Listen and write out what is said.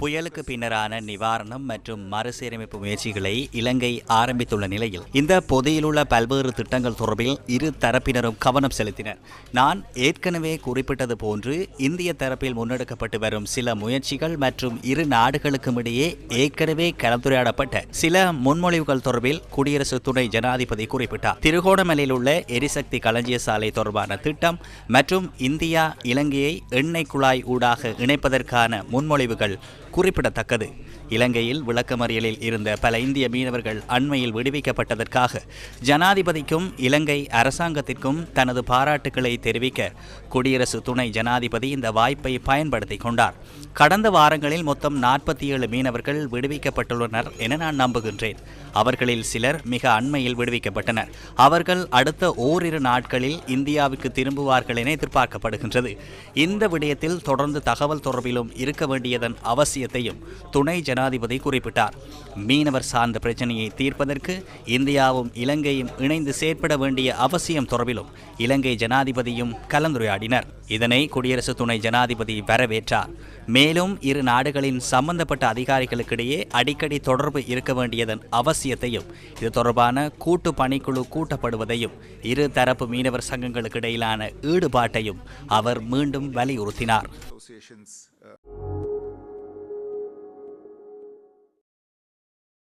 புயலுக்கு பின்னரான நிவாரணம் மற்றும் மறுசீரமைப்பு முயற்சிகளை இலங்கை ஆரம்பித்துள்ள நிலையில் இந்த பொதியிலுள்ள பல்வேறு திட்டங்கள் தொடர்பில் இரு தரப்பினரும் கவனம் செலுத்தினர். நான் ஏற்கனவே குறிப்பிட்டது போன்று இந்திய தரப்பில் முன்னெடுக்கப்பட்டு வரும் சில முயற்சிகள் மற்றும் இரு நாடுகளுக்கும் இடையே ஏற்கனவே கலந்துரையாடப்பட்ட சில முன்மொழிவுகள் தொடர்பில் குடியரசு துணை ஜனாதிபதி குறிப்பிட்டார். திருகோணமலையில் உள்ள எரிசக்தி களஞ்சிய சாலை தொடர்பான திட்டம் மற்றும் இந்தியா இலங்கையை எண்ணெய் குழாய் ஊடாக இணைப்பதற்கான முன்மொழிவுகள் குறிப்பிடத்தக்கது. இலங்கையில் விளக்கமறியலில் இருந்த பல இந்திய மீனவர்கள் அண்மையில் விடுவிக்கப்பட்டதற்காக ஜனாதிபதிக்கும் இலங்கை அரசாங்கத்திற்கும் தனது பாராட்டுக்களை தெரிவிக்க குடியரசு துணை ஜனாதிபதி இந்த வாய்ப்பை பயன்படுத்திக் கொண்டார். கடந்த வாரங்களில் மொத்தம் 47 மீனவர்கள் விடுவிக்கப்பட்டுள்ளனர் என நான் நம்புகின்றேன். அவர்களில் சிலர் மிக அண்மையில் விடுவிக்கப்பட்டனர். அவர்கள் அடுத்த ஓரிரு நாட்களில் இந்தியாவுக்கு திரும்புவார்கள் என எதிர்பார்க்கப்படுகின்றது. இந்த விடயத்தில் தொடர்ந்து தகவல் தொடர்பிலும் இருக்க வேண்டியதன் அவசியத்தையும் துணை ஜனாதிபதி குறிப்பிட்டார். மீனவர் சார்ந்த பிரச்சனையை தீர்ப்பதற்கு இந்தியாவும் இலங்கையும் இணைந்து செயற்பட வேண்டிய அவசியம் தொடர்பிலும் இலங்கை ஜனாதிபதியும் கலந்துரையாடினர். இதனை குடியரசு துணை ஜனாதிபதி வரவேற்றார். மேலும் இரு நாடுகளின் சம்பந்தப்பட்ட அதிகாரிகளுக்கிடையே அடிக்கடி தொடர்பு இருக்க வேண்டியதன் அவசியத்தையும் இது தொடர்பான கூட்டு பணிக்குழு கூட்டப்படுவதையும் இரு தரப்பு மீனவர் சங்கங்களுக்கு இடையிலான ஈடுபாட்டையும் அவர் மீண்டும் வலியுறுத்தினார்.